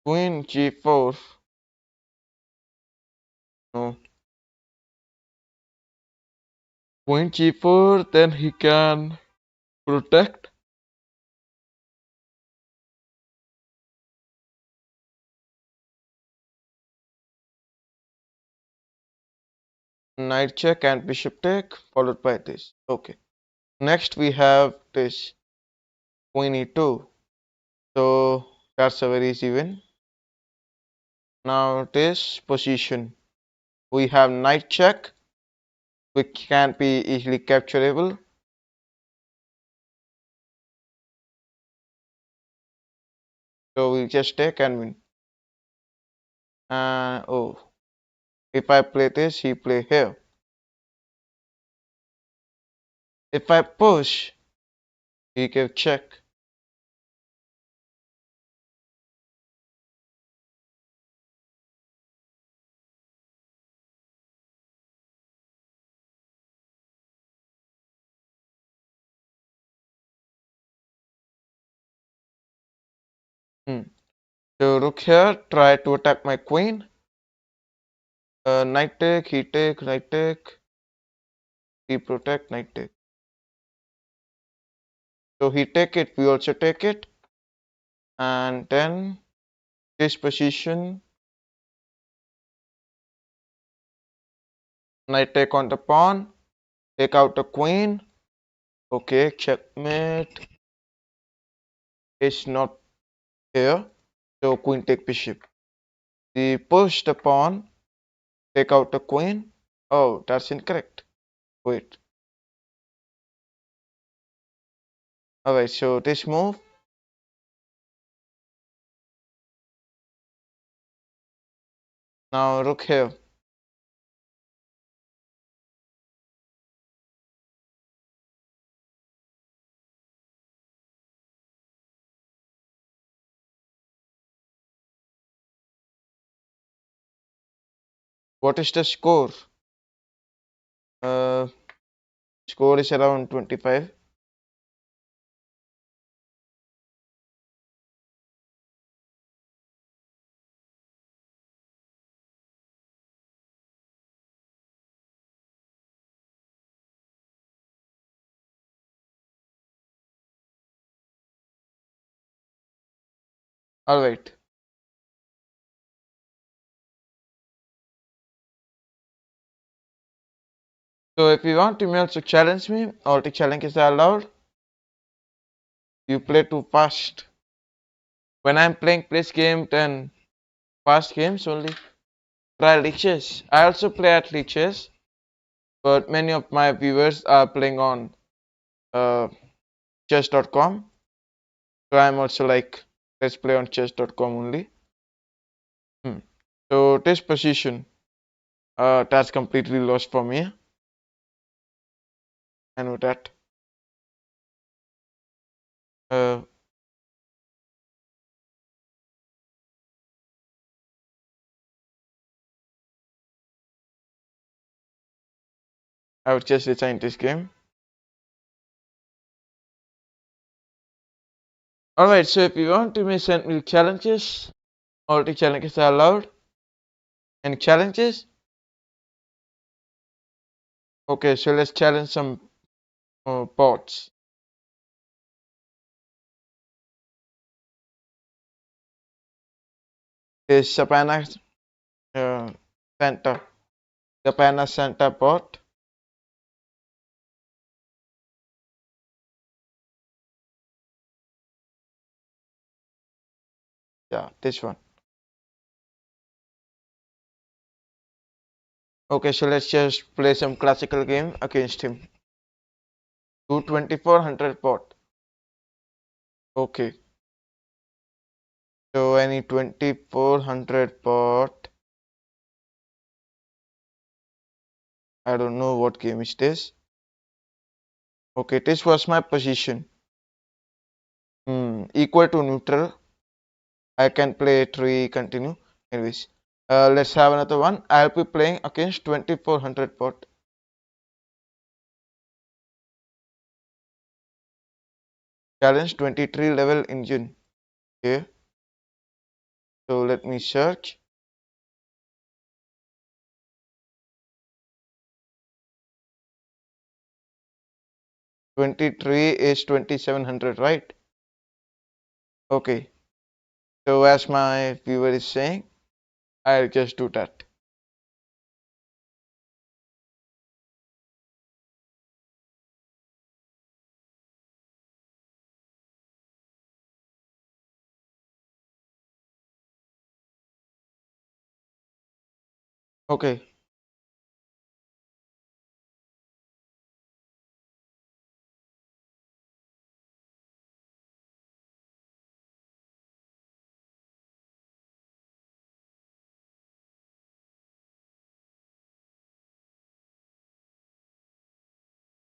[SPEAKER 1] Queen g4. No. Queen g4, then he can protect. Knight check and bishop take, followed by this. Okay. Next we have this queen e2. So that's a very easy win. Now this position. We have knight check, which can be easily capturable. So we just take and win. Oh, if I play this, he play here. If I push, he can check. Hmm. So rook here, try to attack my queen. Knight take, he take, knight take, he protect, knight take. So he take it, we also take it. And then this position, knight take on the pawn, take out the queen. Okay, checkmate is not here. So queen take bishop. We push the pawn, take out the queen. Oh, that's incorrect. Wait. Alright, so this move. Now rook here. What is the score? Uh, Score is around 25. Alright. So if you want to also challenge me, all the challenges are allowed. You play too fast. When I'm playing this game, then fast games only. Try leeches. I also play at leeches, but many of my viewers are playing on uh, chess.com. So I'm also like, let's play on chess.com only. So this position, that's completely lost for me. I know that. Uh, I would just resign this game. Alright, so if you want to send me challenges, all the challenges are allowed. Any challenges? Okay, so let's challenge some bots. Is Savannah uh, Santa. Savannah Santa bot. Yeah, this one. Okay, so let's just play some classical game against him. 2400 bot. Okay. So any 2400 bot. I don't know what game is this. Okay, this was my position. Equal to neutral. I can play 3 continue. Anyways, let's have another one. I'll be playing against 2400 bot. Challenge 23 level engine. Okay. So let me search. 23 is 2700, right? Okay. So as my viewer is saying, I'll just do that. Okay.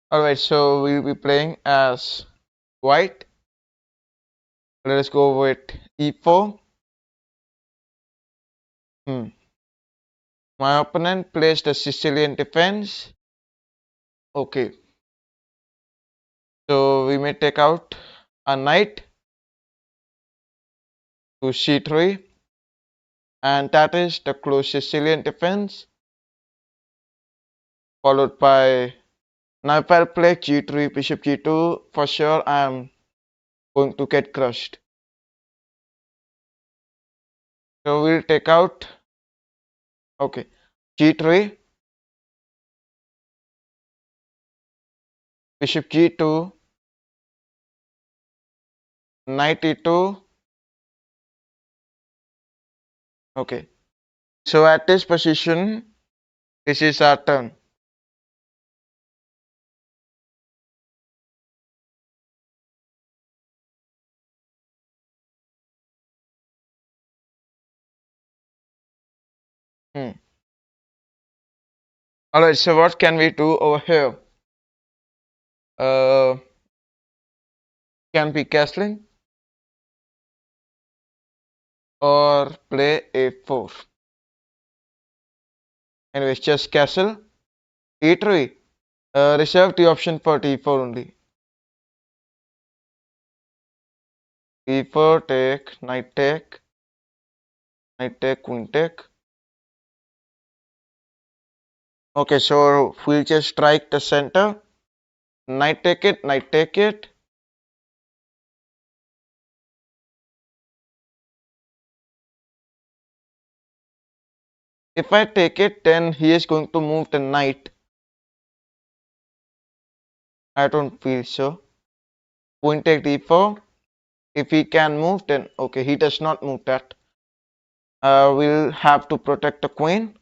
[SPEAKER 1] Alright, so we'll be playing as white. Let us go with e4. My opponent plays the Sicilian defense. Okay. So we may take out a knight to c3, and that is the closed Sicilian defense, followed by, now if I play g3, bishop g2, for sure I am going to get crushed. So we'll take out, okay, g3, bishop g2, knight e2. Okay, so at this position, this is our turn. Hmm. Alright, so what can we do over here? Uh, can be castling or play a4. Anyways, just castle. E3. Reserve the option for d4 only. E4 take, knight take, queen take. Okay, so we'll just strike the center. Knight take it, knight take it. If I take it, then he is going to move the knight. I don't feel so. Queen take d4. If he can move, then okay, he does not move that. We'll have to protect the queen.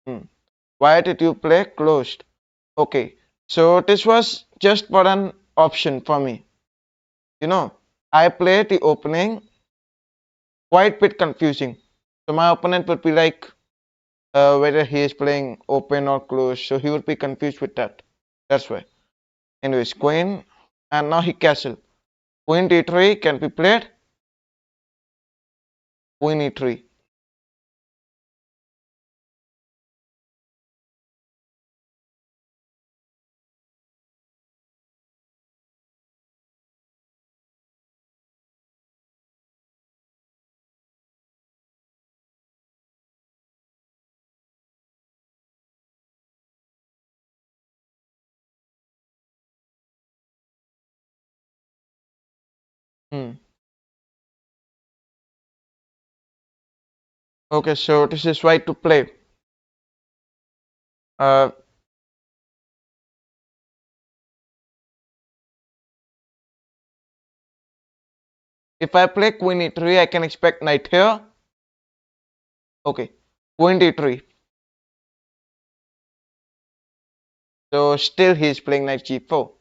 [SPEAKER 1] Hmm. Why did you play closed? Okay, so this was just for an option for me. You know, I played the opening quite bit confusing. So my opponent would be like whether he is playing open or closed. So he would be confused with that. That's why. Anyways, queen, and now he castle. Queen d3 can be played. Queen e3. Hmm. Okay, so this is right to play. Uh, if I play queen e3, I can expect knight here. Okay, queen d3. So still he is playing knight g4.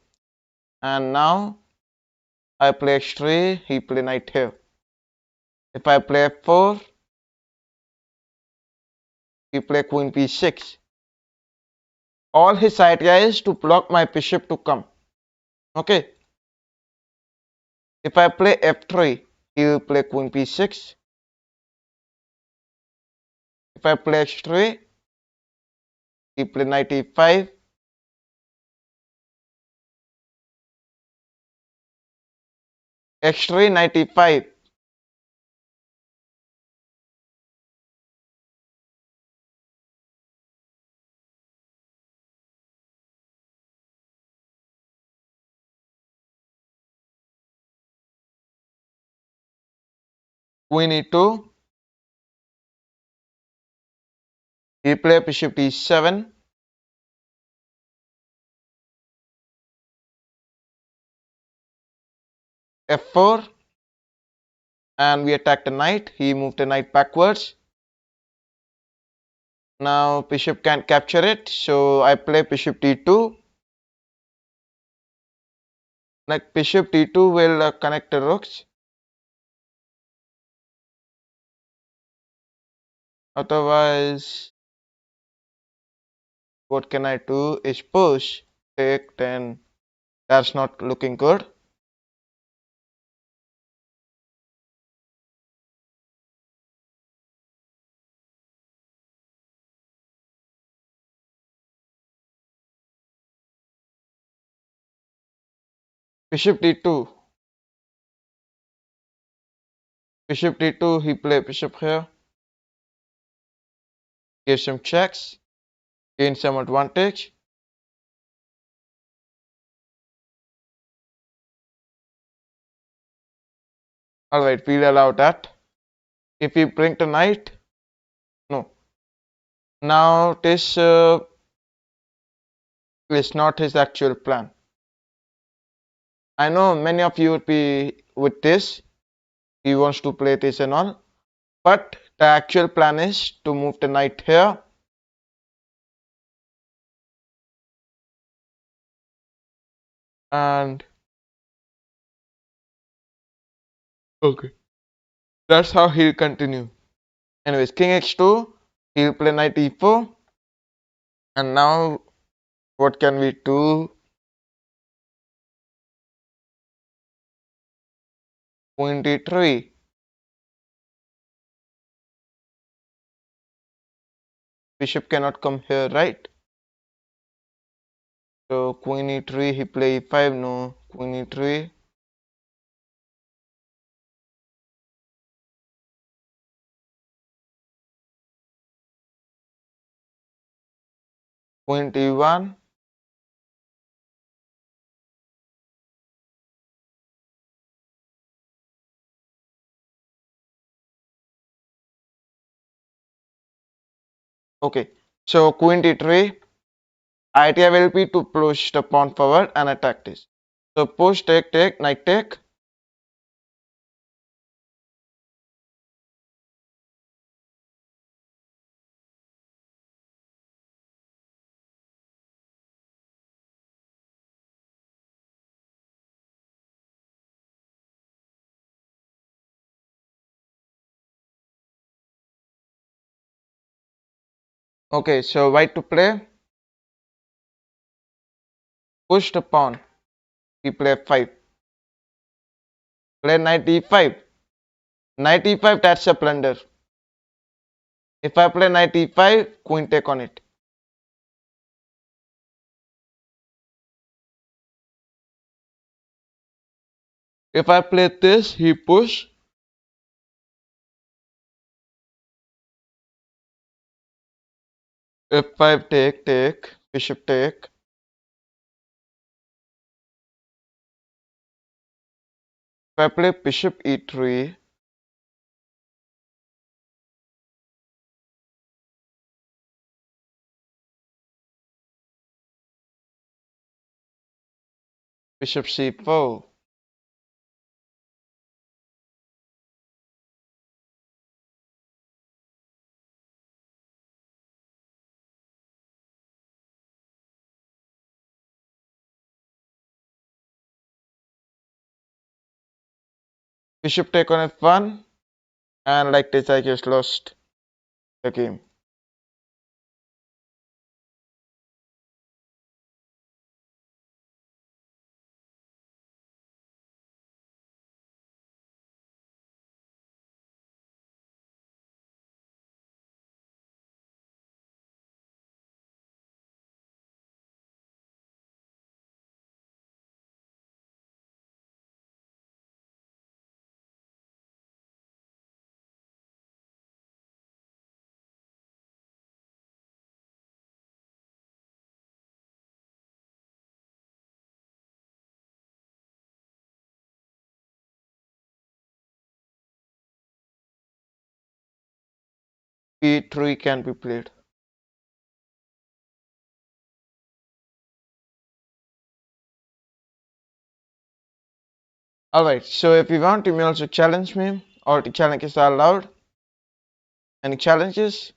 [SPEAKER 1] And now I play h3, he play knight here. If I play f4, he play queen b6. All his idea is to block my bishop to come. Okay. If I play f3, he will play queen b6. If I play h3, he play knight e5. h3, knight e5. Queen e2. He play bishop d7. f4. And we attack the knight. He moved the knight backwards. Now bishop can't capture it. So I play bishop d2. Like bishop d2 will connect the rooks. Otherwise, what can I do is push, take, then that's not looking good. Bishop d2. Bishop d2, he play bishop here. Give some checks. Gain some advantage. Alright, we'll allow that. If we bring the knight, no. Now this is not his actual plan. I know many of you would be with this. He wants to play this and all. But the actual plan is to move the knight here. And okay, that's how he'll continue. Anyways, king x2, he'll play knight e4, and now what can we do? Queen d3. Bishop cannot come here, right? So queen e3, he play e5, no, queen e3. Queen d1. Okay, so queen d3. Idea will be to push the pawn forward and attack this. So push, take, knight take. Okay, so white to play. Push the pawn. He play f5. Play knight e5. Knight e5, that's a blunder. If I play knight e5, queen take on it. If I play this, he push. F5 take, bishop take. If I play bishop e3, bishop c4. Bishop take on f1, and like this I just lost the game. E3 can be played. Alright, so if you want, you may also challenge me, or the challenges are allowed. Any challenges?